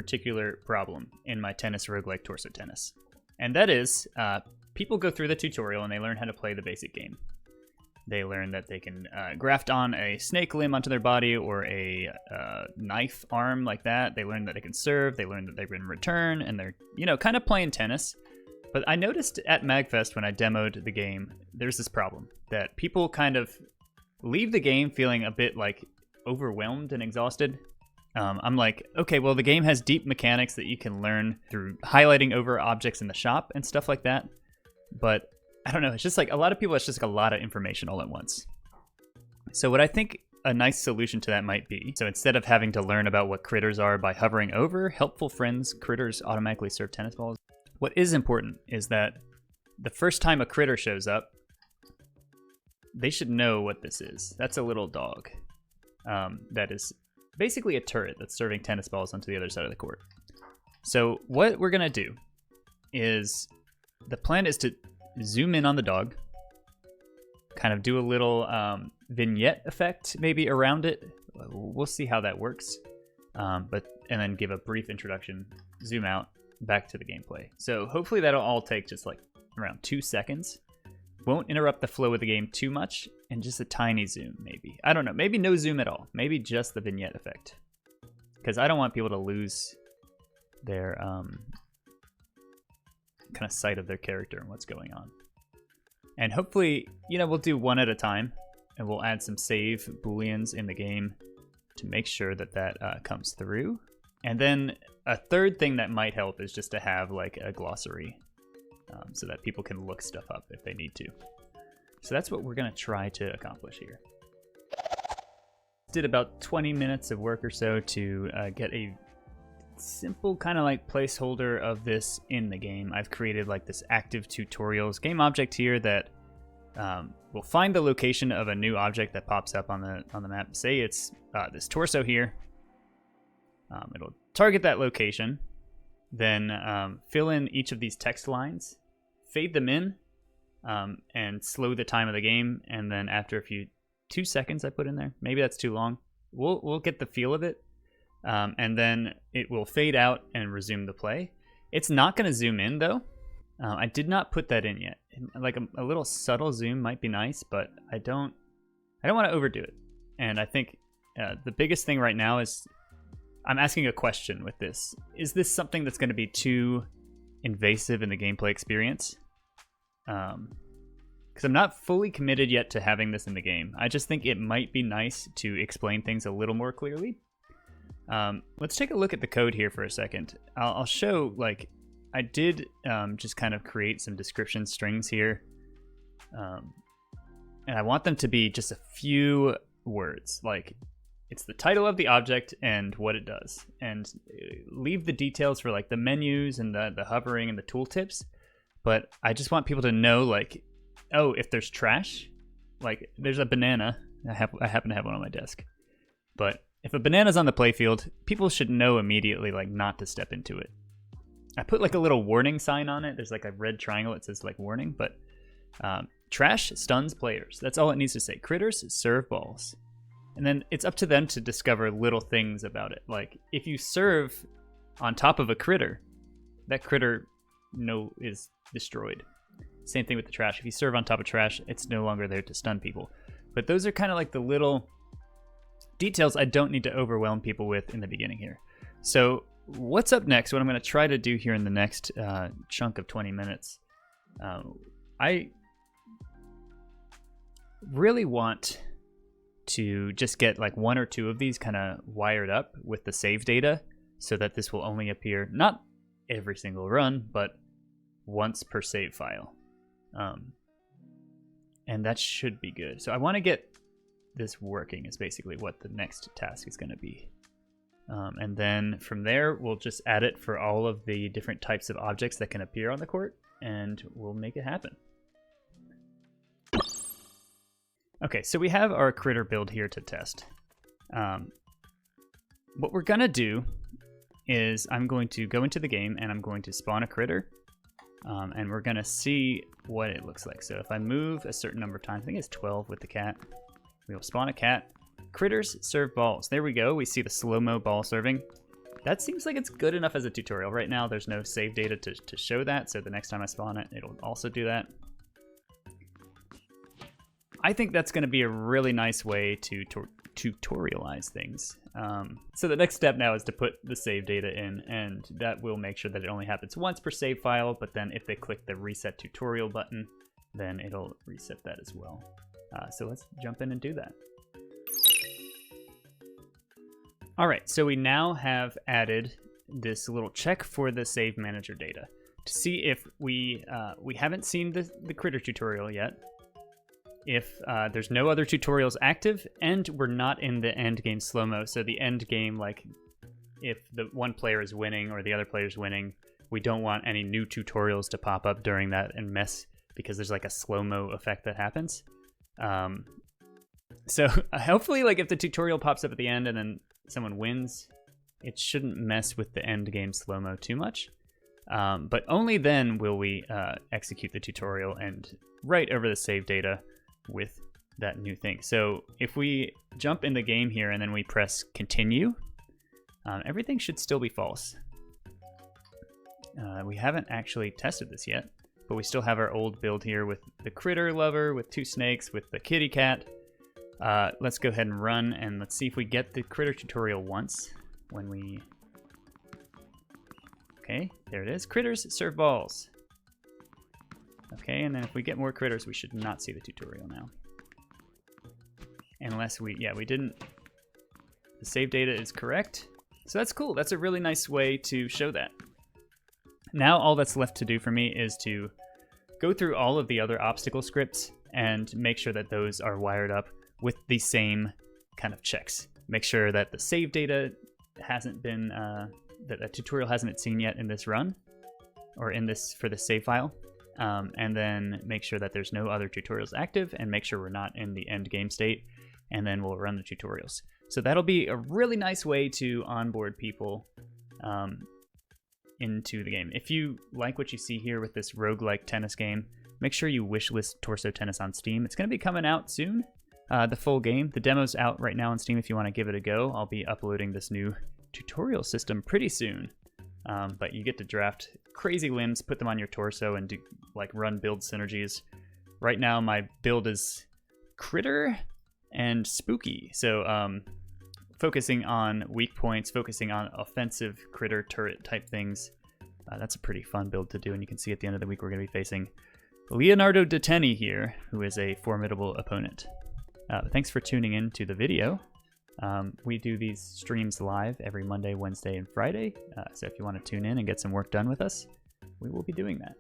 particular problem in my tennis roguelike Torso Tennis. And that is, people go through the tutorial and they learn how to play the basic game. They learn that they can graft on a snake limb onto their body or a knife arm like that. They learn that they can serve. They learn that they can return, and they're, kind of playing tennis. But I noticed at MagFest when I demoed the game, there's this problem that people kind of leave the game feeling a bit like overwhelmed and exhausted. I'm like, okay, well, the game has deep mechanics that you can learn through highlighting over objects in the shop and stuff like that. But I don't know, it's just like a lot of people, it's just like a lot of information all at once. So what I think a nice solution to that might be, so instead of having to learn about what critters are by hovering over helpful friends, critters automatically serve tennis balls. What is important is that the first time a critter shows up, they should know what this is. That's a little dog. That is basically a turret that's serving tennis balls onto the other side of the court. So what we're gonna do is, the plan is to zoom in on the dog, kind of do a little vignette effect maybe around it. We'll see how that works. And then give a brief introduction, zoom out, back to the gameplay. So hopefully that'll all take just like around 2 seconds. Won't interrupt the flow of the game too much, and just a tiny zoom maybe. I don't know, maybe no zoom at all. Maybe just the vignette effect. Because I don't want people to lose their kind of sight of their character and what's going on. And hopefully, we'll do one at a time, and we'll add some save booleans in the game to make sure that that comes through. And then a third thing that might help is just to have like a glossary so that people can look stuff up if they need to. So that's what we're going to try to accomplish here. Did about 20 minutes of work or so to get a simple kind of like placeholder of this in the game. I've created like this active tutorials game object here that will find the location of a new object that pops up on the map. Say it's this torso here. It'll target that location, then fill in each of these text lines, fade them in, and slow the time of the game. And then after a few 2 seconds I put in there, maybe that's too long, we'll get the feel of it. And then it will fade out and resume the play. It's not going to zoom in though. I did not put that in yet. Like a little subtle zoom might be nice, but I don't want to overdo it. And I think the biggest thing right now is I'm asking a question with this. Is this something that's going to be too invasive in the gameplay experience? Because I'm not fully committed yet to having this in the game. I just think it might be nice to explain things a little more clearly. Let's take a look at the code here for a second. I'll show, like, I did just kind of create some description strings here. And I want them to be just a few words, like it's the title of the object and what it does. And leave the details for like the menus and the hovering and the tooltips. But I just want people to know, like, oh, if there's trash, like there's a banana. I happen to have one on my desk. But if a banana's on the playfield, people should know immediately, like, not to step into it. I put like a little warning sign on it. There's like a red triangle that says like warning, but trash stuns players. That's all it needs to say. Critters serve balls. And then it's up to them to discover little things about it. Like if you serve on top of a critter, that critter is destroyed. Same thing with the trash. If you serve on top of trash, it's no longer there to stun people. But those are kind of like the little details I don't need to overwhelm people with in the beginning here. So what's up next, what I'm going to try to do here in the next chunk of 20 minutes, I really want to just get like one or two of these kind of wired up with the save data so that this will only appear, not every single run, but once per save file. And that should be good. So I want to get this working is basically what the next task is going to be. And then from there, we'll just add it for all of the different types of objects that can appear on the court, and we'll make it happen. Okay, so we have our critter build here to test. What we're gonna do is I'm going to go into the game and I'm going to spawn a critter, and we're gonna see what it looks like. So if I move a certain number of times, I think it's 12 with the cat, we will spawn a cat. Critters serve balls. There we go. We see the slow-mo ball serving. that seems like it's good enough as a tutorial. Right now, there's no save data to show that, so the next time I spawn it, it'll also do that. I think that's going to be a really nice way to tutorialize things. So the next step now is to put the save data in, and that will make sure that it only happens once per save file, but then if they click the reset tutorial button, then it'll reset that as well. So let's jump in and do that. All right, so we now have added this little check for the save manager data to see if we haven't seen the critter tutorial yet. If there's no other tutorials active, and we're not in the end game slow-mo. So the end game, like if the one player is winning or the other player is winning, we don't want any new tutorials to pop up during that and mess, because there's like a slow-mo effect that happens. So hopefully, like if the tutorial pops up at the end and then someone wins, it shouldn't mess with the end game slow-mo too much. But only then will we execute the tutorial and write over the save data with that new thing. So if we jump in the game here and then we press continue, everything should still be false. We haven't actually tested this yet, but we still have our old build here with the critter lover, with 2 snakes, with the kitty cat. Let's go ahead and run, and let's see if we get the critter tutorial once when we... Okay, there it is. Critters serve balls. Okay, and then if we get more critters, we should not see the tutorial now. Unless we didn't. The save data is correct. So that's cool. That's a really nice way to show that. Now all that's left to do for me is to go through all of the other obstacle scripts and make sure that those are wired up with the same kind of checks. Make sure that the save data hasn't been, that a tutorial hasn't been seen yet in this run, or in this, for the save file. And then make sure that there's no other tutorials active, and make sure we're not in the end game state, and then we'll run the tutorials. So that'll be a really nice way to onboard people into the game. If you like what you see here with this roguelike tennis game, make sure you wishlist Torso Tennis on Steam. It's going to be coming out soon, the full game. The demo's out right now on Steam if you want to give it a go. I'll be uploading this new tutorial system pretty soon. But you get to draft crazy limbs, put them on your torso, and do like run build synergies. Right now my build is critter and spooky, so focusing on weak points, focusing on offensive critter turret type things. That's a pretty fun build to do, and you can see at the end of the week we're going to be facing Leonardo Deteni here, who is a formidable opponent. Thanks for tuning in to the video. We do these streams live every Monday, Wednesday, and Friday, so if you want to tune in and get some work done with us, we will be doing that.